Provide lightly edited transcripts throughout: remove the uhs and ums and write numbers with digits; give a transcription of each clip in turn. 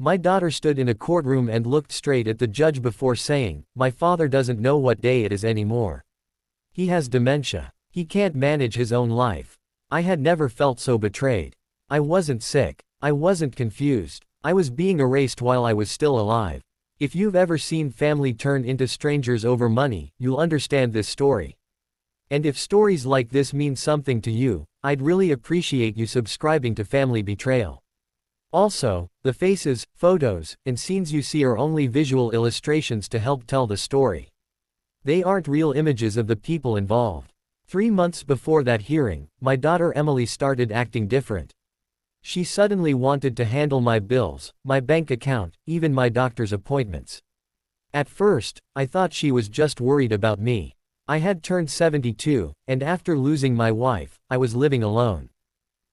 My daughter stood in a courtroom and looked straight at the judge before saying, "My father doesn't know what day it is anymore. He has dementia. He can't manage his own life." I had never felt so betrayed. I wasn't sick. I wasn't confused. I was being erased while I was still alive. If you've ever seen family turn into strangers over money, you'll understand this story. And if stories like this mean something to you, I'd really appreciate you subscribing to Family Betrayal. Also, the faces, photos, and scenes you see are only visual illustrations to help tell the story. They aren't real images of the people involved. 3 months before that hearing, my daughter Emily started acting different. She suddenly wanted to handle my bills, my bank account, even my doctor's appointments. At first, I thought she was just worried about me. I had turned 72, and after losing my wife, I was living alone.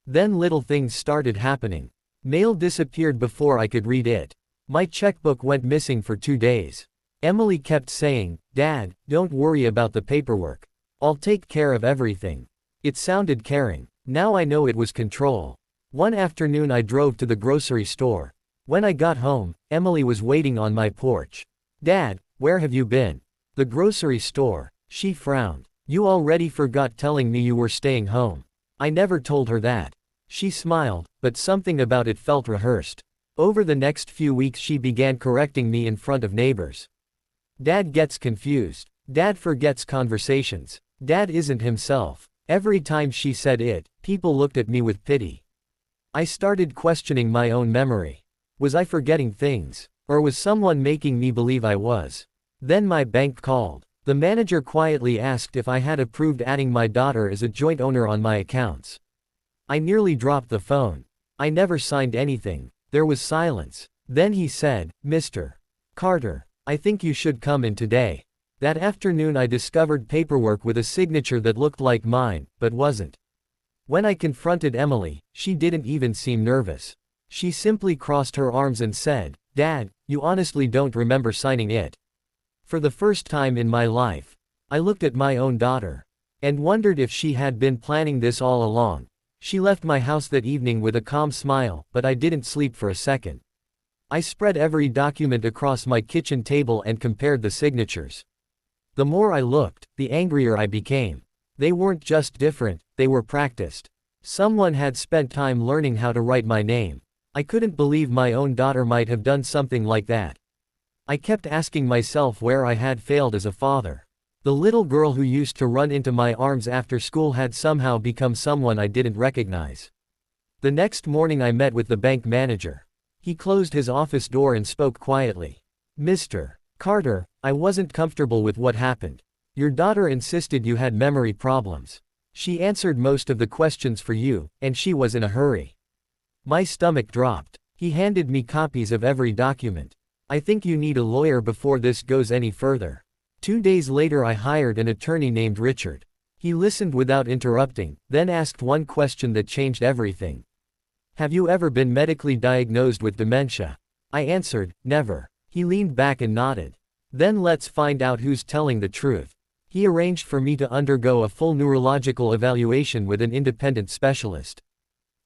Then little things started happening. Mail disappeared before I could read it. My checkbook went missing for 2 days. Emily kept saying, "Dad, don't worry about the paperwork. I'll take care of everything." It sounded caring. Now I know it was control. One afternoon I drove to the grocery store. When I got home, Emily was waiting on my porch. "Dad, where have you been?" "The grocery store." She frowned. "You already forgot telling me you were staying home." I never told her that. She smiled, but something about it felt rehearsed. Over the next few weeks she began correcting me in front of neighbors. "Dad gets confused. Dad forgets conversations. Dad isn't himself." Every time she said it, people looked at me with pity. I started questioning my own memory. Was I forgetting things? Or was someone making me believe I was? Then my bank called. The manager quietly asked if I had approved adding my daughter as a joint owner on my accounts. I nearly dropped the phone. I never signed anything. There was silence. Then he said, "Mr. Carter, I think you should come in today." That afternoon I discovered paperwork with a signature that looked like mine, but wasn't. When I confronted Emily, she didn't even seem nervous. She simply crossed her arms and said, "Dad, you honestly don't remember signing it?" For the first time in my life, I looked at my own daughter and wondered if she had been planning this all along. She left my house that evening with a calm smile, but I didn't sleep for a second. I spread every document across my kitchen table and compared the signatures. The more I looked, the angrier I became. They weren't just different, they were practiced. Someone had spent time learning how to write my name. I couldn't believe my own daughter might have done something like that. I kept asking myself where I had failed as a father. The little girl who used to run into my arms after school had somehow become someone I didn't recognize. The next morning I met with the bank manager. He closed his office door and spoke quietly. "Mr. Carter, I wasn't comfortable with what happened. Your daughter insisted you had memory problems. She answered most of the questions for you, and she was in a hurry." My stomach dropped. He handed me copies of every document. "I think you need a lawyer before this goes any further." 2 days later I hired an attorney named Richard. He listened without interrupting, then asked one question that changed everything. "Have you ever been medically diagnosed with dementia?" I answered, "Never." He leaned back and nodded. "Then let's find out who's telling the truth." He arranged for me to undergo a full neurological evaluation with an independent specialist.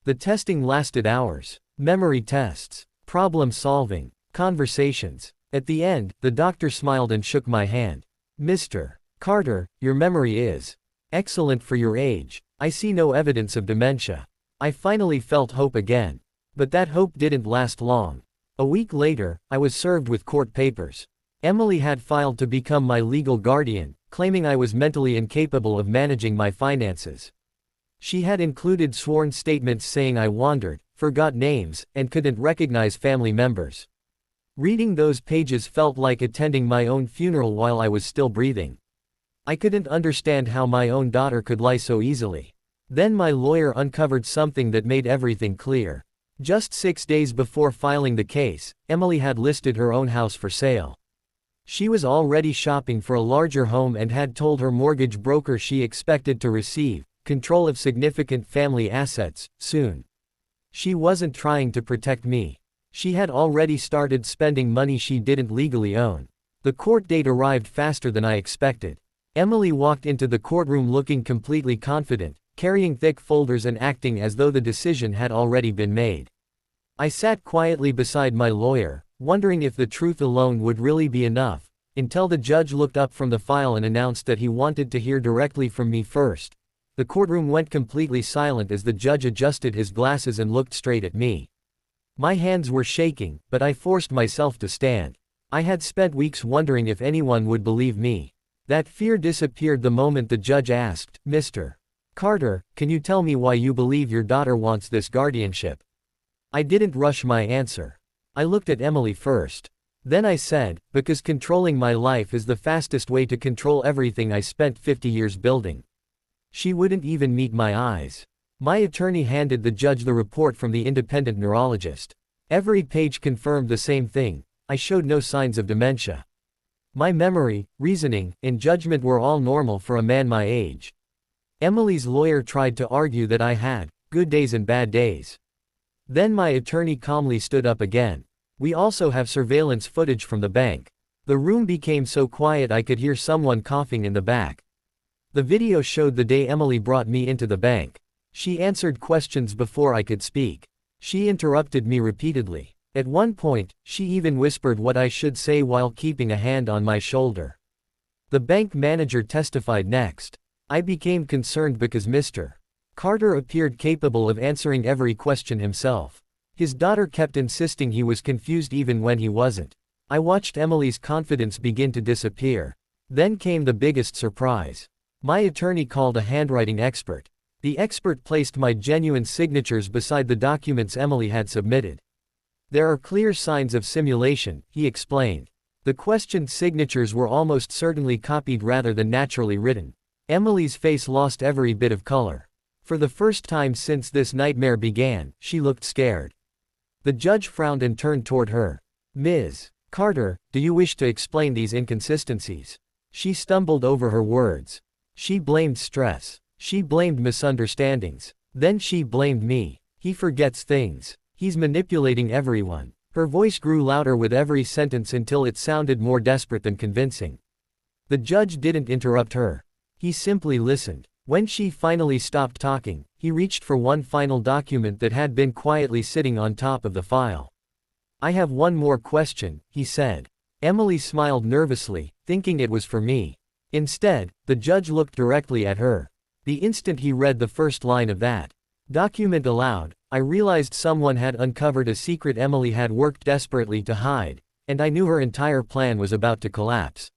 The testing lasted hours. Memory tests, problem solving, conversations. At the end, the doctor smiled and shook my hand. "Mr. Carter, your memory is excellent for your age. I see no evidence of dementia." I finally felt hope again. But that hope didn't last long. A week later, I was served with court papers. Emily had filed to become my legal guardian, claiming I was mentally incapable of managing my finances. She had included sworn statements saying I wandered, forgot names, and couldn't recognize family members. Reading those pages felt like attending my own funeral while I was still breathing. I couldn't understand how my own daughter could lie so easily. Then my lawyer uncovered something that made everything clear. Just 6 days before filing the case, Emily had listed her own house for sale. She was already shopping for a larger home and had told her mortgage broker she expected to receive control of significant family assets soon. She wasn't trying to protect me. She had already started spending money she didn't legally own. The court date arrived faster than I expected. Emily walked into the courtroom looking completely confident, carrying thick folders and acting as though the decision had already been made. I sat quietly beside my lawyer, wondering if the truth alone would really be enough, until the judge looked up from the file and announced that he wanted to hear directly from me first. The courtroom went completely silent as the judge adjusted his glasses and looked straight at me. My hands were shaking, but I forced myself to stand. I had spent weeks wondering if anyone would believe me. That fear disappeared the moment the judge asked, "Mr. Carter, can you tell me why you believe your daughter wants this guardianship?" I didn't rush my answer. I looked at Emily first. Then I said, "Because controlling my life is the fastest way to control everything I spent 50 years building." She wouldn't even meet my eyes. My attorney handed the judge the report from the independent neurologist. Every page confirmed the same thing: I showed no signs of dementia. My memory, reasoning, and judgment were all normal for a man my age. Emily's lawyer tried to argue that I had good days and bad days. Then my attorney calmly stood up again. "We also have surveillance footage from the bank." The room became so quiet I could hear someone coughing in the back. The video showed the day Emily brought me into the bank. She answered questions before I could speak. She interrupted me repeatedly. At one point, she even whispered what I should say while keeping a hand on my shoulder. The bank manager testified next. I became concerned because Mr. Carter appeared capable of answering every question himself. His daughter kept insisting he was confused even when he wasn't. I watched Emily's confidence begin to disappear. Then came the biggest surprise. My attorney called a handwriting expert. The expert placed my genuine signatures beside the documents Emily had submitted. "There are clear signs of simulation," he explained. The questioned signatures were almost certainly copied rather than naturally written. Emily's face lost every bit of color. For the first time since this nightmare began, she looked scared. The judge frowned and turned toward her. "Ms. Carter, do you wish to explain these inconsistencies?" She stumbled over her words. She blamed stress. She blamed misunderstandings. Then she blamed me. "He forgets things. He's manipulating everyone." Her voice grew louder with every sentence until it sounded more desperate than convincing. The judge didn't interrupt her. He simply listened. When she finally stopped talking, he reached for one final document that had been quietly sitting on top of the file. "I have one more question," he said. Emily smiled nervously, thinking it was for me. Instead, the judge looked directly at her. The instant he read the first line of that document aloud, I realized someone had uncovered a secret Emily had worked desperately to hide, and I knew her entire plan was about to collapse.